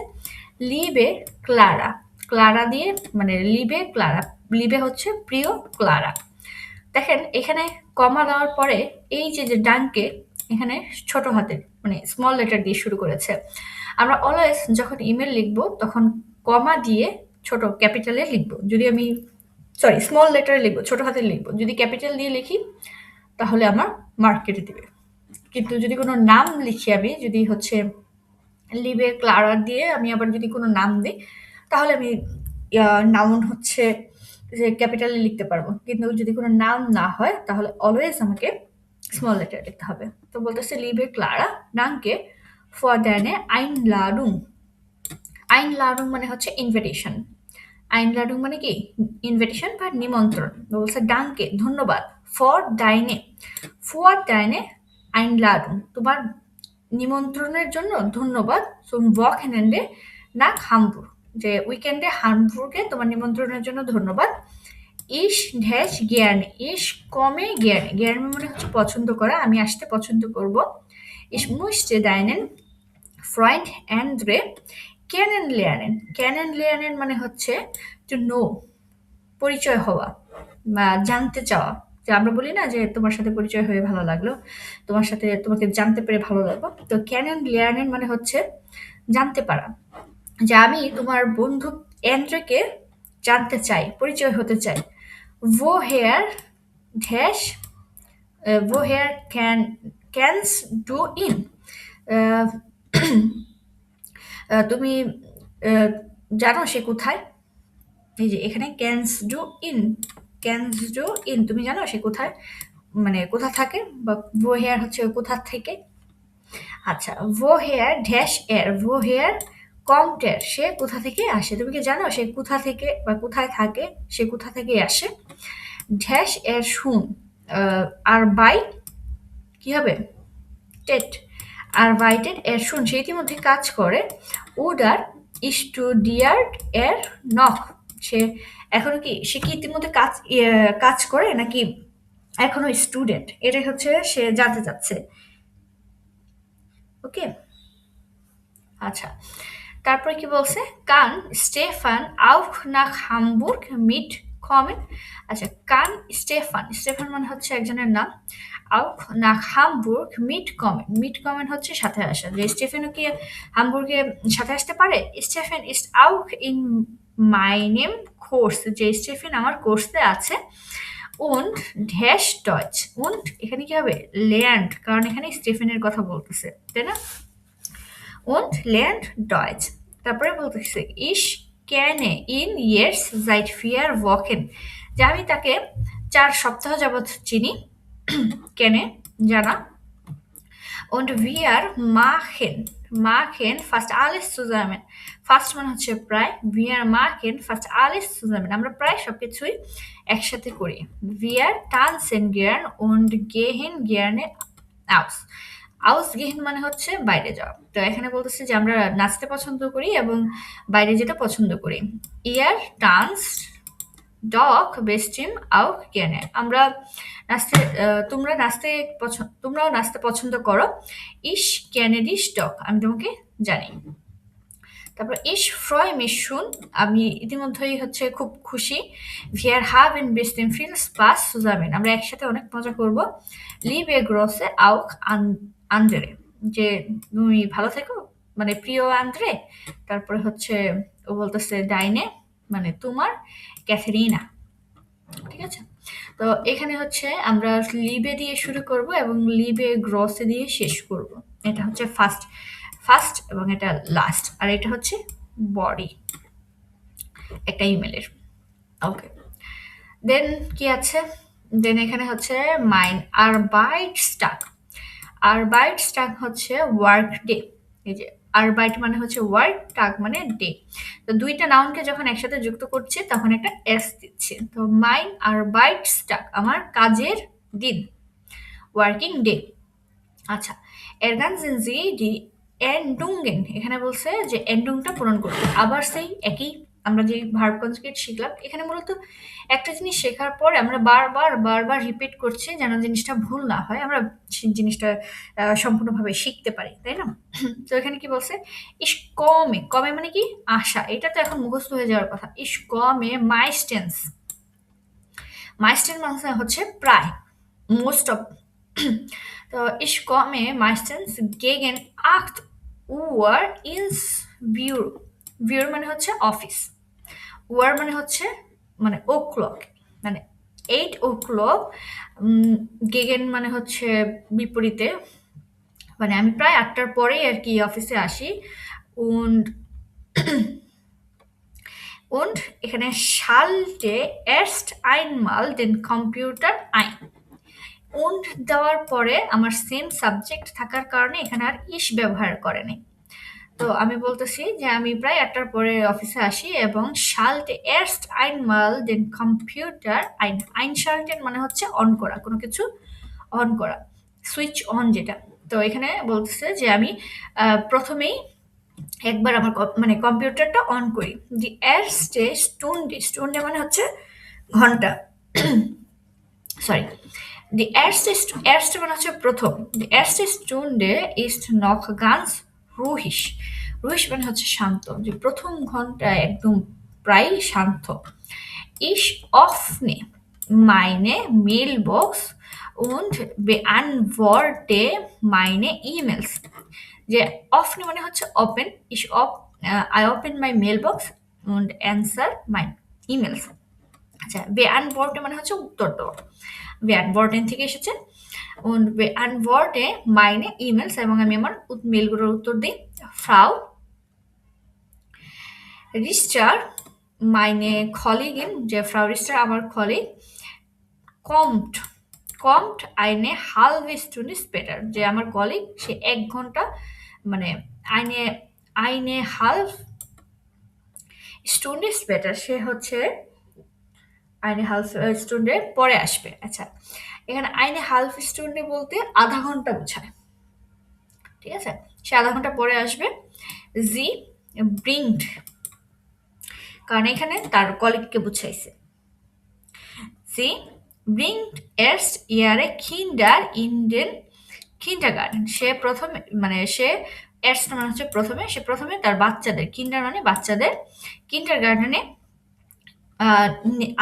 Speaker 1: লিবে ক্লারা, ক্লারা দিয়ে, মানে লিবে ক্লারা, লিবে হচ্ছে প্রিয় ক্লারা। দেখেন এখানে কমা দেওয়ার পরে এই যে যে ডানকে এখানে ছোট হাতের মানে স্মল লেটার দিয়ে শুরু করেছে। আমরা অলওয়েজ যখন ইমেল লিখবো তখন কমা দিয়ে ছোট ক্যাপিটালে লিখবো, যদি আমি সরি স্মল লেটারে লিখবো, ছোট হাতে লিখবো। যদি ক্যাপিটাল দিয়ে লিখি তাহলে আমার মার্ক কেটে দিবে। কিন্তু যদি কোনো নাম লিখি, আমি যদি হচ্ছে লিবে ক্লারা দিয়ে আমি আবার যদি কোনো নাম দিই তাহলে আমি নাউন হচ্ছে যে ক্যাপিটালে লিখতে পারবো, কিন্তু যদি কোনো নাম না হয় তাহলে অলওয়েজ আমাকে স্মল লেটার লিখতে হবে। তো বলতেছে লিবে ক্লারা ডাঙ্কে ফর দেনে আইন লাডুং, আইন লাডুং মানে হচ্ছে ইনভিটেশন, আইন লাডুং মানে কি ইনভিটেশন বা নিমন্ত্রণ। বলছে ডাঙ্কে ধন্যবাদ, ফর ডাইনে, ফর ডাইনে আইন লাডুং তোমার নিমন্ত্রণের জন্য ধন্যবাদ। zum Wochenende nach Hamburg, যে উইকেন্ডে হামবুর্গে তোমার নিমন্ত্রণের জন্য ধন্যবাদ। ইস ড্যাশ gerne, ইস কমে gerne, gerne মানে হচ্ছে পছন্দ করা, আমি আসতে পছন্দ করব। Ich möchte deinen Freund Andre kennenlernen, kennenlernen মানে হচ্ছে to know, পরিচয় হওয়া বা জানতে চাওয়া। যে আমরা বলি না যে তোমার সাথে পরিচয় হয়ে ভালো লাগলো, তোমার সাথে তোমাকে জানতে পেরে ভালো লাগলো। তো ক্যানন লিয়ার্নেন মানে হচ্ছে জানতে পারা, যে আমি তোমার বন্ধু অ্যান্ড্রেকে জানতে চাই, পরিচয় হতে চাই। ভো হেয়ার ড্যাশ, ভো হেয়ার ক্যানস ডু ইন, তুমি আহ, জানো সে কোথায়, এই যে এখানে ক্যানস ডু ইন, ক্যানস ডু ইন তুমি জানো সে কোথায়, মানে কোথা থাকে, বা ভো হেয়ার হচ্ছে কোথা থেকে। আচ্ছা, ভো হেয়ার ড্যাশ এর, ভো হেয়ার কমটের, সে কোথা থেকে আসে, তুমি কি জানো সে কোথা থেকে বা কোথায় থাকে, সে কোথা থেকে আসে। ড্যাশ এর শুন, আর বাই কি হবে টেট, আর বাইটেড এর শুন সে ইতিমধ্যে কাজ করে। উডার স্টুডিয়ার্ড এর নখ, সে এখনো কি, সে কি ইতিমধ্যে কাজ করে নাকি এখনো স্টুডেন্ট, এটাই হচ্ছে সে জানতে চাচ্ছে। ওকে, আচ্ছা, তারপরে কি বলছে, কান স্টেফান আউখ নাক হামবুর্গ মিট কমেন। আচ্ছা, কান স্টেফান, স্টেফান মানে হচ্ছে একজনের নাম, আউখ নাক হামবুর্গ মিট কমেন, মিট কমেন হচ্ছে সাথে আসা, যে স্টেফেনও কি হামবুর্গে সাথে আসতে পারে। স্টেফেন ইস আউখ ইন মাইনেম কোর্স, যে স্টেফেন আমার কোর্সে আছে। und ড্যাশ ডয়েচ, und এখানে কি হবে ল্যান্ড, কারণ এখানে স্টেফেনের কথা বলতেছে, তাই না। und lernt Deutsch। তারপরে বলতেছে ich kenne ihn jetzt seit 4 Wochen, যে আমি তাকে 4 সপ্তাহ যাবৎ চিনি, কেনে জানা। und wir machen fast alles zusammen, first মানে হচ্ছে প্রায়, wir machen fast alles zusammen আমরা প্রায় সবকিছুই একসাথে করি। wir tanzen gern und gehen gerne aus, আউস গেহিন মানে হচ্ছে বাইরে যাওয়া। তো এখানে বলতেছে যে আমরা নাচতে পছন্দ করি এবং বাইরে যেতে পছন্দ করি। ইয়ার ডান্স ডক বেস্টিম আউক গেনে, আমরা নাচতে তোমরাও নাচতে পছন্দ করো। ইস ক্যানেডিস ডক, আমি তোমাকে জানি। তারপর ইস ফ্রয় মিশুন, আমি ইতিমধ্যেই হচ্ছে খুব খুশি। ভিয়ার হাবেন বেস্টিম ফিল স্পাস সুজাবেন, আমরা একসাথে অনেক মজা করব। লিবে গ্রসে আউক আন্দ্রে, যে তুমি ভালো থেকো, মানে প্রিয় আন্দ্রে। তারপরে হচ্ছে ও বলতেছে ডাইনে মানে তোমার, ক্যাথেরিনা, ঠিক আছে। তো এখানে হচ্ছে আমরা লিবে দিয়ে শুরু করব এবং লিবে গ্রসে দিয়ে শেষ করব। এটা হচ্ছে ফার্স্ট ফার্স্ট এবং এটা লাস্ট, আর এটা হচ্ছে বডি একটা ইমেলের। ওকে, দেন কি আছে, দেন এখানে হচ্ছে মাইন আরবাইটস্টাগ, আরবাইটস্টাগ হচ্ছে ওয়ার্ক ডে। এই যে আরবাইট মানে হচ্ছে ওয়ার্ক, টাগ মানে ডে। তো দুইটা নাউনকে যখন একসাথে যুক্ত করছি তখন একটা এস দিচ্ছে। তো মাইন আরবাইটস্টাগ আমার কাজের দিন, ওয়ার্কিং ডে। আচ্ছা, ergänzen Sie die Endungen, এখানে বলছে যে এন্ডুংটা পূরণ করতে। আবার সেই একই আমরা যে ভার্ব কনজুগেট শিখলাম, এখানে মূলত একটা জিনিস শেখার পর আমরা বারবার বারবার রিপিট করছি যেন জিনিসটা ভুল না হয়, আমরা সেই জিনিসটা সম্পূর্ণভাবে শিখতে পারি, তাই না। তো এখানে কি বলছে, ইস কমে, কমে মানে কি আশা, এটা তো এখন মুখস্থ হয়ে যাওয়ার কথা। ইস কমে মাইস্টেন্স, মাইস্টেন্স মানে হচ্ছে প্রায়, মোস্ট অফ। তো ich komme meistens gegen 8 Uhr ins Büro, Büro মানে হচ্ছে অফিস, Uhr মানে হচ্ছে মানে ও ক্লক, মানে 8 o'clock। গেগেন মানে হচ্ছে বিপরীতে, মানে আমি প্রায় 8টার পরেই আর কি অফিসে আসি। und und এখানে schalte erst einmal den Computer ein, und দেওয়ার পরে আমার সেম সাবজেক্ট থাকার কারণে এখানে আর ইস ব্যবহার করেনি। তো আমি বলতেছি যে আমি প্রায় 8টার পরে অফিসে আসি এবং শাল্টে এরস্ট আইনমাল দেন কম্পিউটার আইন, আইনশাল্টেন মানে হচ্ছে অন করা, কোনো কিছু অন করা, সুইচ অন যেটা। তো এখানে বলতেছে যে আমি প্রথমেই একবার আমার মানে কম্পিউটারটা অন করি। দি এরস্টে স্টুন্ডে, স্টুন্ডে মানে হচ্ছে ঘন্টা, সরি। Die erste মানে হচ্ছে প্রথম। Die erste Stunde ist noch ganz ruhig, ruhig মানে হচ্ছে শান্ত, যে প্রথম ঘন্টায় একদম প্রায় শান্ত। Ich öffne meine Mailbox und beantworte meine E-Mails, যে öffne মানে হচ্ছে open, I open my mailbox and answer my emails। আচ্ছা, beantworte মানে হচ্ছে উত্তর দেওয়া, beantworten থেকে এসেছে। und beantworte meine E-Mails এবং আমি আমার মেলগুলোর উত্তর দিই। Frau Richter meine Kollegin, যে Frau Richter আমার colleague. kommt kommt eine halbe Stunde später, যে আমার কলিগ সে 1 ঘন্টা মানে eine eine halb Stunde später, সে হচ্ছে eine halb Stunde পরে আসবে। আচ্ছা, এখানে eine halbe Stunde বলতে আধা ঘন্টা বোঝায়, ঠিক আছে, সে আধা ঘন্টা পরে আসবে। জি ব্রিংট, কারণ এখানে তার কলিগকে বুঝাইছে। জি ব্রিংট এরস্ট ইয়ারে কিন্ডার ইন দেন কিন্ডারগার্টেন, সে প্রথম মানে সে এর্স্ট মানে হচ্ছে প্রথমে, সে প্রথমে তার বাচ্চাদের, কিন্ডার মানে বাচ্চাদের, কিন্ডার গার্ডেনে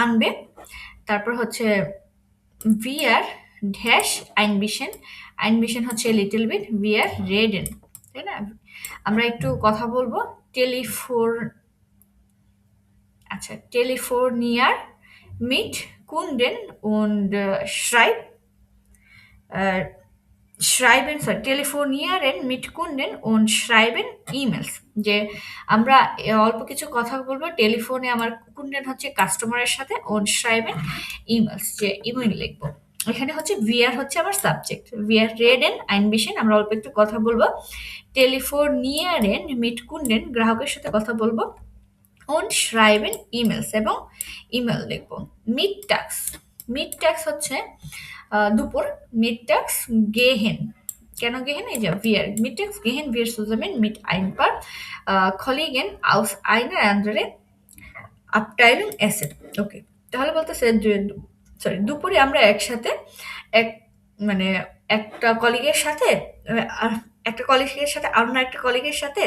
Speaker 1: আনবে। তারপর হচ্ছে wir ড্যাশ einbischen, einbischen হচ্ছে লিটল বিট, wir reden, তাই না? আমরা একটু কথা বলবো। টেলিফোর আচ্ছা, টেলিফোনিয়ার মিট কুন্ডেন und äh, schreiben, sorry, telefonieren mit Kunden und schreiben ইমেলস, যে আমরা অল্প কিছু কথা বলবো টেলিফোনে আমার কুন্ডেন হচ্ছে কাস্টমারের সাথে, und schreiben ইমেলস, যে ইমেল লিখবো। এখানে হচ্ছে wir হচ্ছে আমার subject, wir reden ein bisschen আমরা অল্প একটু কথা বলবো, telefonieren mit Kunden গ্রাহকের সাথে কথা বলবো, und schreiben ইমেলস এবং ইমেল লিখবো। মিডটাক্স, মিডটাক্স হচ্ছে দুপুর, মিডটাক্স গেহেন, কেন গেহেন, এই যে wir mittags gehen wir zusammen mit ein paar Kollegen aus einer anderen Abteilung essen, ওকে। তাহলে বলতেছে যে সরি, দুপুরে আমরা একসাথে এক মানে একটা কলিগের সাথে আর একটা কলিগের সাথে অন্য একটা কলিগের সাথে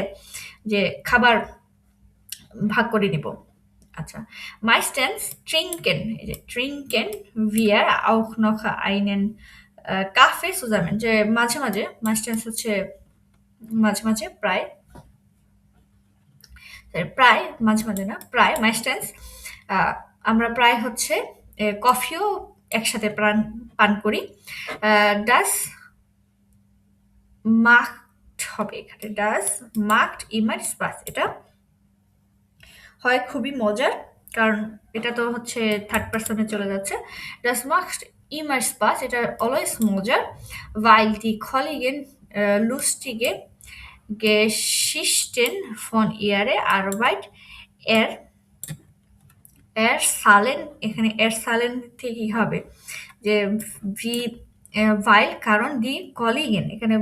Speaker 1: যে খাবার ভাগ করে নিব। আচ্ছা, meistens trinken, এই যে trinken wir auch noch einen Kaffee zusammen, যে মাঝে মাঝে, meistens হচ্ছে মাঝে মাঝে, প্রায়, প্রায় মাঝে মাঝে না, প্রায় meistens আমরা প্রায় হচ্ছে কফিও একসাথে পান করি। das macht হবে এখানে, das macht immer Spaß, এটা হয় খুবই মজার, কারণ এটা তো হচ্ছে থার্ড পারসনে চলে যাচ্ছে। Das macht immer Spaß, এটা অলওয়েজ মজার, weil die Kollegen lustige Geschichten von ihrer Arbeit er erzählen, এখানে erzählen থেকে কি হবে, যে ভি weil কারণ দি কলিগেন, এখানে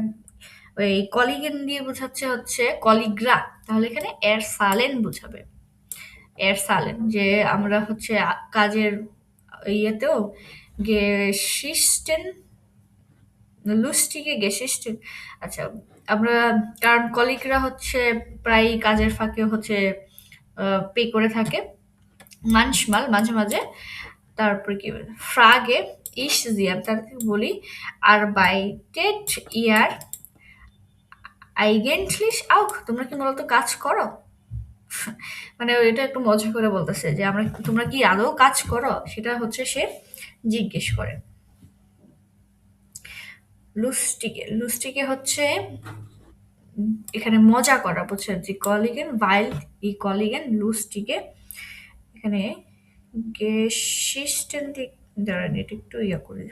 Speaker 1: ওই কলিগেন দিয়ে বোঝাচ্ছে হচ্ছে কলিগরা, তাহলে এখানে erzählen বোঝাবে। এরসালেন, যে আমরা হচ্ছে কাজের ইয়েতেও গেসিস্টেন, লুস্টিকে গেসিস্টেন, আচ্ছা আমরা, কারণ কলিগরা হচ্ছে প্রায় কাজের ফাঁকে হচ্ছে পে করে থাকে, মানসমাল মাঝে মাঝে। তারপর কি ফ্রাগে ইস জিয়াম, তার থেকে বলি arbeitet ihr eigentlich auch, তোমরা কি মূলত কাজ করো? মানে এটা একটু মজা করে বলতেছে যে আমরা, তোমরা কি আদৌ কাজ করো, সেটা হচ্ছে সে জিজ্ঞেস করে। লুস্টিকে, লুস্টিকে হচ্ছে এখানে মজা করা, বুঝছেন, যে কলিগেন ভাইল ই কলিগেন লুস্টিকে, এখানে গেসিস্টেন দিক, দাঁড়ান এটা একটু ইয়া করে,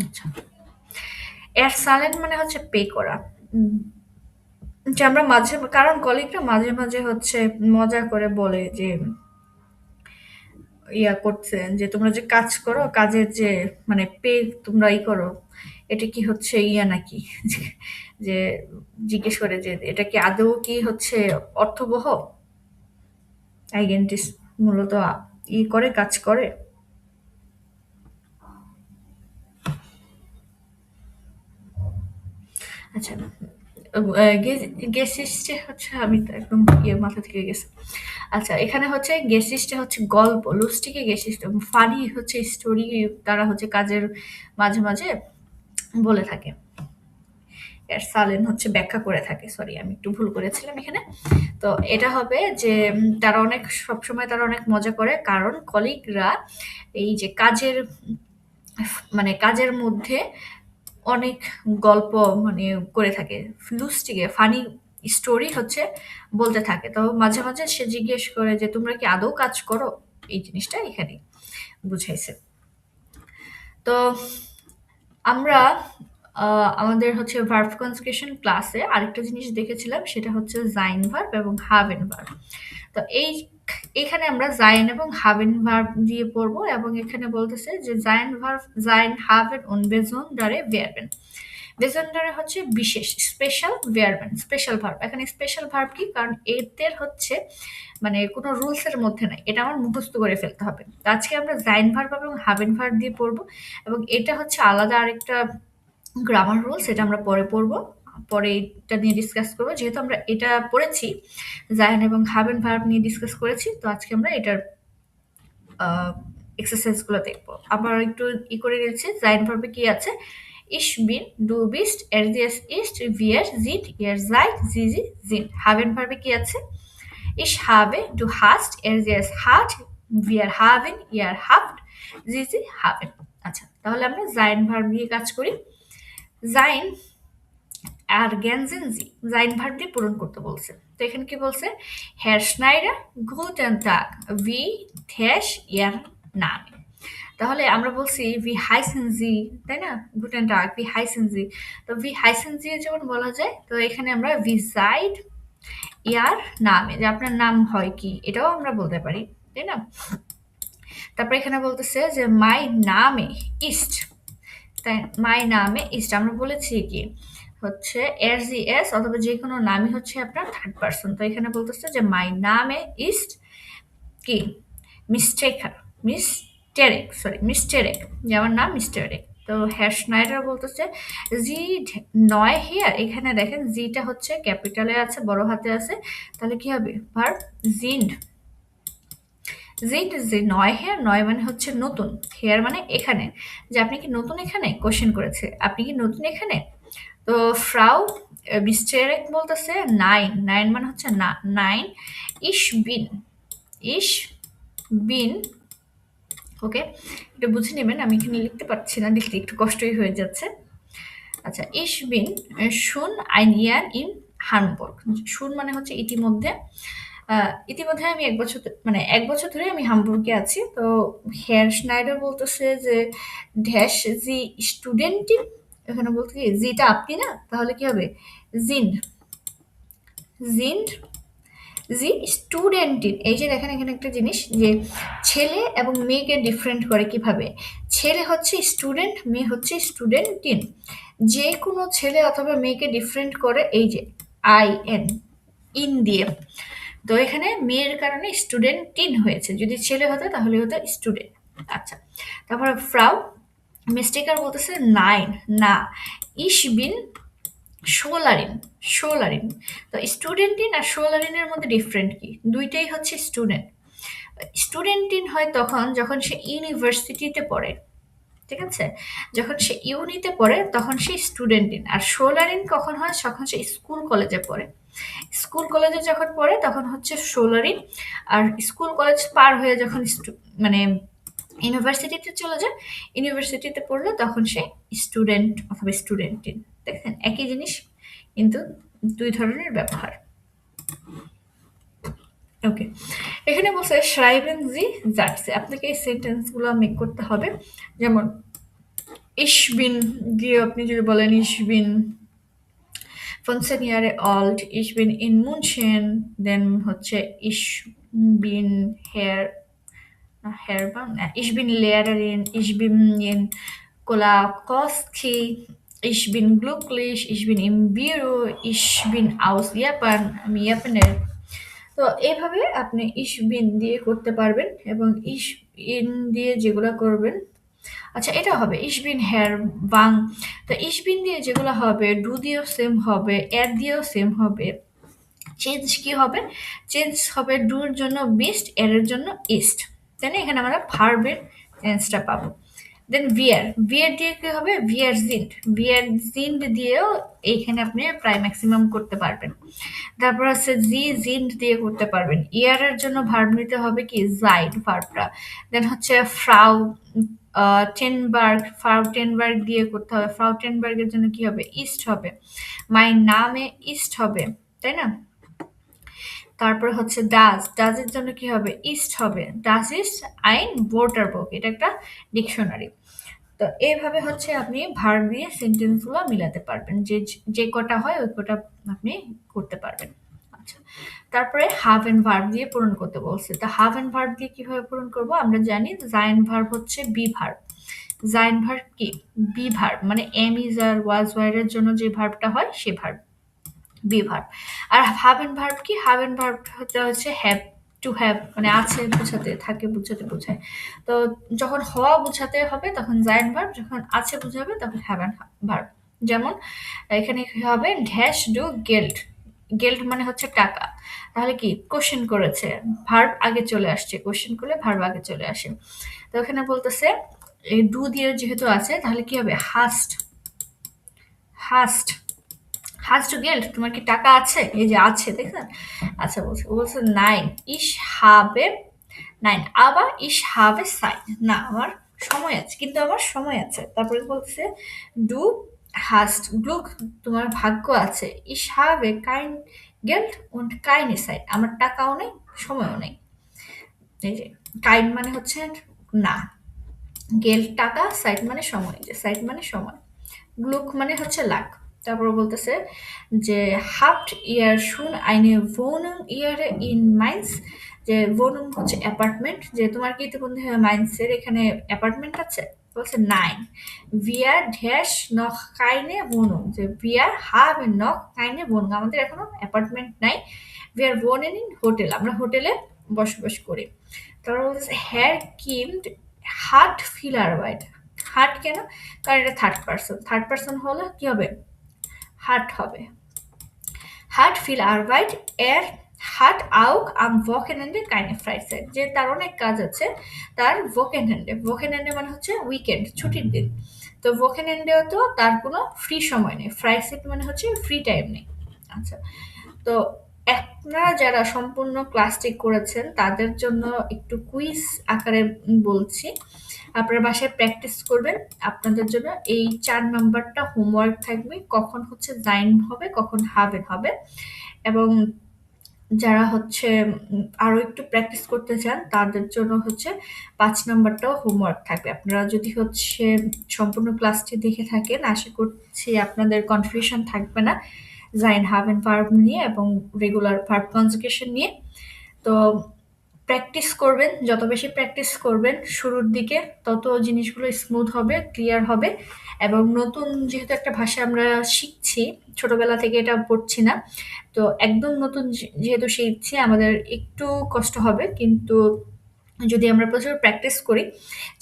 Speaker 1: আচ্ছা, এর সালেন মানে হচ্ছে পে করা। যে আমরা মাঝে, কারণ কলিগরা মাঝে মাঝে হচ্ছে মজা করে বলে যে ইয়া করছেন, যে তোমরা যে কাজ করো, কাজের যে মানে পে তোমরা করো, এটা কি হচ্ছে ইয়া নাকি, যে যে জিজ্ঞেস করে যে এটা কি আদৌ কি হচ্ছে অর্থবহ, আইডেন্টিস মূলত করে কাজ করে। আচ্ছা, গেসিস্টে হচ্ছে, আমি তো একদম ইয়ে মাথা থেকে গেছে। আচ্ছা, এখানে হচ্ছে গেসিস্টে হচ্ছে গল্প, লুস্টিকে গেসিস্ট ফানি হচ্ছে স্টোরি, তারা হচ্ছে কাজের মাঝে মাঝে বলে থাকে। এর সালেন হচ্ছে ব্যাখ্যা করে থাকে, সরি আমি একটু ভুল করেছিলাম এখানে। তো এটা হবে যে তারা অনেক, সবসময় তারা অনেক মজা করে, কারণ কলিগরা এই যে কাজের মানে কাজের মধ্যে অনেক গল্প মানে করে থাকে, লুস্টিকে ফানি স্টোরি হচ্ছে বলতে থাকে। তো মাঝে মাঝে সে জিজ্ঞেস করে যে তোমরা কি আদৌ কাজ করো, এই জিনিসটা এখানে বুঝাইছে। তো আমরা আমাদের হচ্ছে ভার্ব কনজুগেশন ক্লাসে আরেকটা জিনিস দেখেছিলাম, সেটা হচ্ছে জাইন ভার্ব এবং হাভেন ভার্ব। তো এখানে আমরা জাইন এবং হাভেন ভার্ব দিয়ে পড়বো, এবং এখানে বলতেছে যে জাইন ভার্ব, জাইন হাভেন und besondere Verben, বেজেন্ডারে হচ্ছে বিশেষ, স্পেশাল ভার্ব, স্পেশাল ভার্ব। এখানে স্পেশাল ভার্ব কি, কারণ এদের হচ্ছে মানে কোনো রুলস এর মধ্যে নাই, এটা আমার মুখস্থ করে ফেলতে হবে। তো আজকে আমরা জাইন ভার্ব এবং হাবেন ভার্ব দিয়ে পড়বো, এবং এটা হচ্ছে আলাদা আরেকটা গ্রামার রুল, সেটা আমরা পরে পড়বো, পরে এটা নিয়ে ডিসকাস করবো। যেহেতু আমরা এটা পড়েছি, জাইন এবং হাবেন ভার্ব নিয়ে ডিসকাস করেছি, তো আজকে আমরা এটার এক্সারসাইজ গুলো দেখবো। আবার একটু করে নিচ্ছি, জাইন ভার্বে কি আছে, Ich bin, du bist, es ist, wir sind, ihr seid, sie sind। Haben ভার্বে কি আছে, Ich habe, du hast, es hat, wir haben, ihr habt, sie haben। আচ্ছা, তাহলে আমরা জাইন ভার্ব দিয়ে কাজ করি। জাইন আর জ্ঞানজেন জি, জাইন ভার্ব দিয়ে পূরণ করতে বলছে। তো এখানে কি বলছে, হ্যার স্নাইডার গুটেন টাগ ভি থ্যাশ ইয়ার নামে। তাহলে আমরা বলছি ভি হাইসেন জি, তাই না, গুটেন টাগ ভি হাইসেন জি। তো ভি হাইসেন জি যেমন বলা যায়, তো এখানে আমরা ভি সাইড ইয়ার নামে, যে আপনার নাম হয় কি, এটাও আমরা বলতে পারি, তাই না। তারপর এখানে বলতেছে যে মাই নামে ইস্ট, তাই মাই নামে ইস্ট আমরা বলেছি কি হচ্ছে এর জি এস, অথবা যে কোনো নামই হচ্ছে আপনার থার্ড পারসন। তো এখানে বলতেছে যে মাই নামে ইস্ট কি মিস্টেকার, মিস্টেরেক, সরি মিস্টেরেক, যে আমার নাম মিস্টেরেক। তো হ্যার স্নাইডার বলতেছে জি নয় হিয়ার, এখানে দেখেন জিটা হচ্ছে ক্যাপিটালে আছে, বড় হাতে আছে, তাহলে কি হবে ভার্ব জিন্ড। জিন্ড যে নয় হেয়ার, নয় মানে হচ্ছে নতুন, হেয়ার মানে এখানে, যে আপনি কি নতুন এখানে, কোশ্চেন করেছে আপনি কি নতুন এখানে। তো ফ্রাউ বিস্টেরেক বলতেছে নাইন, নাইন মানে হচ্ছে না, নাইন ইশ বিন, ইশ বিন, ওকে, এটা বুঝে নেবেন, আমি এখানে লিখতে পারছি না, লিখতে একটু কষ্টই হয়ে যাচ্ছে। আচ্ছা, ইশ বিন শুন আইন ইয়ার ইন হামবুর্গ, শুন মানে হচ্ছে ইতিমধ্যে, ইতিমধ্যে আমি ১ বছর, মানে ১ বছর ধরে আমি হামবুর্গে আছি। তো হেয়ার স্নাইডার বলতেছে যে ড্যাশ জি স্টুডেন্টিন, এখানে বলতে কি জিটা আপনি না, তাহলে কি হবে জিন্ড, জিন্ড জি স্টুডেন্টিন। এই যে দেখেন এখানে একটা জিনিস, যে ছেলে এবং মেয়েকে ডিফারেন্ট করে কিভাবে, ছেলে হচ্ছে স্টুডেন্ট, মেয়ে হচ্ছে স্টুডেন্টিন। যে কোনো ছেলে অথবা মেয়েকে ডিফারেন্ট করে এই যে আই এন, ইন দিয়ে। তো এখানে মেয়ের কারণে স্টুডেন্টিন হয়েছে, যদি ছেলে হতো তাহলে হতো স্টুডেন্ট। আচ্ছা, তারপরে ফ্রাউ মিস্টেকার বলতেছে নাইন না, ইশ বিন শোলারিন, শোলারিন। তো স্টুডেন্টিন আর শোলারিনের মধ্যে ডিফারেন্ট কি, দুইটাই হচ্ছে স্টুডেন্ট। স্টুডেন্টিন হয় তখন যখন সে ইউনিভার্সিটিতে পড়ে, ঠিক আছে, যখন সে ইউনিতে পড়ে তখন সে স্টুডেন্টিন। আর সোলারিন কখন হয়, যখন সে স্কুল কলেজে পড়ে, স্কুল কলেজে যখন পড়ে তখন হচ্ছে সোলারিন। আর স্কুল কলেজ পার হয়ে যখন মানে ইউনিভার্সিটিতে চলে যায়, ইউনিভার্সিটিতে পড়লে তখন সে স্টুডেন্ট অথবা স্টুডেন্টিন। দেখেন একই জিনিস, কিন্তু দুই ধরনের ব্যবহার। ওকে, এখানে বলছে schreiben Sie Sätze, আপনাকে এই সেন্টেন্সগুলো মেক করতে হবে। যেমন ich bin দিয়ে আপনি যদি বলেন ich bin 15 Jahre alt, ich bin in München, দেন হচ্ছে ich bin Herr না, ich bin Lehrerin, ich bin in Kolakowski, ich bin glücklich, ich bin im Büro, ich bin aus Japan, আমি জাপানের। তো এইভাবে আপনি ইশ বিন দিয়ে করতে পারবেন, এবং ইশ ইন দিয়ে যেগুলো করবেন, আচ্ছা এটা হবে ইশ বিন হেয়ার বাং। তো ইশ বিন দিয়ে যেগুলো হবে, ডু দিয়েও সেম হবে, এর দিয়েও সেম হবে। চেঞ্জ কি হবে, চেঞ্জ হবে ডুর জন্য বিস্ট, এর জন্য ইস্ট, তাই না, এখানে আমরা ভার্বের চেঞ্জটা পাবো। দেন ভিয়ার, ভিয়ার দিয়ে কি হবে, ভিয়ার জিন্ড, ভিয়ার জিন্ড দিয়েও এইখানে আপনি প্রায় ম্যাক্সিমাম করতে পারবেন। তারপর হচ্ছে জি জিন্ড দিয়ে করতে পারবেন। ইয়ারের জন্য ভার্ব নিতে হবে কি জাইড ভার্বটা। দেন হচ্ছে ফ্রাউ টেনবার্গ, ফ্রাউ টেনবার্গ দিয়ে করতে হবে, ফ্রাউ টেনবার্গের জন্য কি হবে ইস্ট হবে, মাই নামে ইস্ট হবে, তাই না। তারপর হচ্ছে ডাজ, ডাজের জন্য কি হবে ইস্ট হবে, ডাজ ইস্ট আইন বোর্টার বুক, এটা একটা ডিকশনারি। তো এইভাবে হচ্ছে আপনি ভার্ব দিয়ে সেন্টেন্সগুলো মিলাতে পারবেন, যে যে কটা হয় ওই কটা আপনি করতে পারবেন। আচ্ছা, তারপরে হাভ এন্ড ভার্ব দিয়ে পূরণ করতে বলছে। তো হাভ এন্ড ভার্ব দিয়ে কিভাবে পূরণ করব, আমরা জানি জাইন ভার্ব হচ্ছে বি ভার্ব, জাইন ভার্ব কি? বি ভার্ব, মানে am is are was were এর জন্য যে ভার্বটা হয় সে ভার্ব, বি ভার্ব। আর হাভেন ভার্ব কি? হাভেন ভার্ব হচ্ছে হ্যাভ টু হ্যাভ, মানে আছে বোঝাতে, থাকে বোঝাতে বোঝায়। তো যখন হওয়া বোঝাতে হবে তখন জাইন ভার্ব, যখন আছে বোঝাবে তখন হ্যাভেন ভার্ব। যেমন এখানে কি হবে? ড্যাশ ডু গেল্ড, গেল্ড মানে হচ্ছে টাকা। তাহলে কি? কোশ্চেন করেছে, ভার্ব আগে চলে আসছে, কোশ্চেন করলে ভার্ব আগে চলে আসে। তো এখানে বলতেছে এই ডু দিয়ে যেহেতু আছে তাহলে কি হবে? হাস্ট, হাস্ট, হাস্ট টু গেল্ড, তোমার কি টাকা আছে? এই যে আছে, দেখছেন? আচ্ছা, বলছে ও বলছে নাইন ইস হাবে, নাইন আবার ইস হাবে সাইন, না আমার সময় আছে, কিন্তু আমার সময় আছে। তারপরে বলছে ডু হাস্ট গ্লুক, তোমার ভাগ্য আছে, ইস হাবে কাইন গেল্ড und keine Zeit, আমার টাকাও নেই সময়ও নেই। এই যে কাইন মানে হচ্ছে না, গেল টাকা, সাইট মানে সময়, যে সাইট মানে সময়, গ্লুক মানে হচ্ছে লাখ। তারপর বলতেছে যে হাফট ইয়ার শুন আইনে wohnung ইয়ারে ইন মাইন্স, যে wohnung হচ্ছে অ্যাপার্টমেন্ট, যে তোমার কি ইতিমধ্যে মাইন্সের এখানে অ্যাপার্টমেন্ট আছে? বলছে nine wir dash noch keine wohnung, যে wir haben noch keine wohnung, আমাদের এখনো অ্যাপার্টমেন্ট নাই। wir wohnen in হোটেল, আমরা হোটেলে বসবাস করি। তারপর বলতেছে হ্যার কিমড হার্ট ফিল আরবাইট, হার্ট কেন? কারণ এটা থার্ড পার্সন, থার্ড পার্সন হলে কি হবে? হার্ট হবে। হার্ট ফিল আরবাইট এর হার্ট আউক আম ভকেনহ্যান্ডে কাইনে ফ্রাইসেট, যে তার অনেক কাজ আছে তার ভোকেনহ্যান্ডে, ভোকেনহ্যান্ডে মানে হচ্ছে উইকেন্ড, ছুটির দিন। তো ভোকেনহ্যান্ডেও তো তার কোনো ফ্রি সময় নেই, ফ্রাইসেট মানে হচ্ছে ফ্রি টাইম নেই। আচ্ছা, তো আপনারা যারা সম্পূর্ণ ক্লাসটি করেছেন তাদের জন্য একটু কুইজ আকারে বলছি, আপনারা বাসায় প্র্যাকটিস করবেন। আপনাদের জন্য এই ৪ নাম্বারটা হোমওয়ার্ক থাকবে, কখন হচ্ছে জাইন হবে, কখন হাবেন হবে। এবং যারা হচ্ছে আরো একটু প্র্যাকটিস করতে চান তাদের জন্য হচ্ছে ৫ নাম্বারটাও হোমওয়ার্ক থাকবে। আপনারা যদি হচ্ছে সম্পূর্ণ ক্লাসটি দেখে থাকেন, আশা করছি আপনাদের কনফিউশন থাকবে না জাইন হাবেন ভার্ব নিয়ে এবং রেগুলার ভার্ব কনজুগেশন নিয়ে। তো প্র্যাকটিস করবেন, যত বেশি প্র্যাকটিস করবেন শুরুর দিকে তত জিনিসগুলো স্মুথ হবে, ক্লিয়ার হবে। এবং নতুন যেহেতু একটা ভাষা আমরা শিখছি, ছোটবেলা থেকে এটা পড়ছি না, তো একদম নতুন যেহেতু শিখছি আমাদের একটু কষ্ট হবে, কিন্তু যদি আমরা প্রচুর প্র্যাকটিস করি,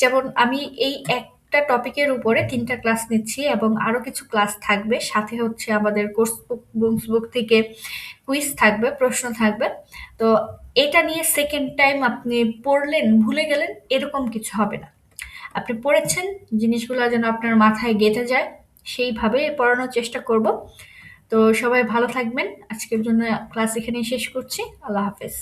Speaker 1: যেমন আমি এই একটা টপিকের উপরে ৩টা ক্লাস নিচ্ছি এবং আরো কিছু ক্লাস থাকবে, সাথে হচ্ছে আমাদের কোর্স বুক থেকে কুইজ থাকবে, প্রশ্ন থাকবে। তো এটা নিয়ে সেকেন্ড টাইম আপনি পড়লেন ভুলে গেলেন এরকম কিছু হবে না। আপনি পড়েছেন, জিনিসগুলো যেন আপনার মাথায় গেঁথে যায়, সেইভাবে পড়ানোর চেষ্টা করব। তো সবাই ভালো থাকবেন, আজকের জন্য ক্লাস এখানেই শেষ করছি। আল্লাহ হাফেজ।